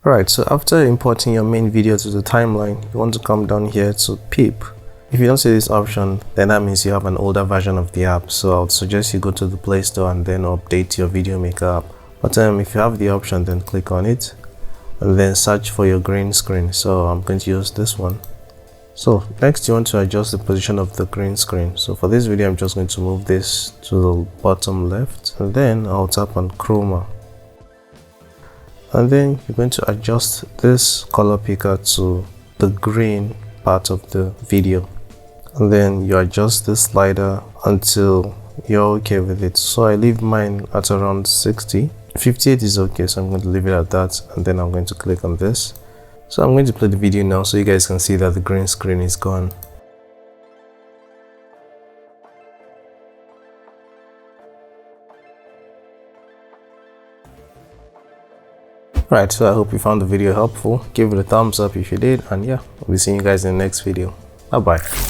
Right, so after importing your main video to the timeline, you want to come down here to PIP. If you don't see this option, then that means you have an older version of the app. So I would suggest you go to the Play Store and then update your Video Maker app. But if you have the option, then click on it and then search for your green screen. So I'm going to use this one. So next you want to adjust the position of the green screen. So for this video I'm just going to move this to the bottom left, and then I'll tap on Chroma, and then you're going to adjust this color picker to the green part of the video, and then you adjust this slider until you're okay with it. So I leave mine at around 60. 58 is okay, so I'm going to leave it at that, and then I'm going to click on this. So I'm going to play the video now so you guys can see that the green screen is gone. Right, so I hope you found the video helpful. Give it a thumbs up if you did, and yeah, I'll be seeing you guys in the next video. Bye bye.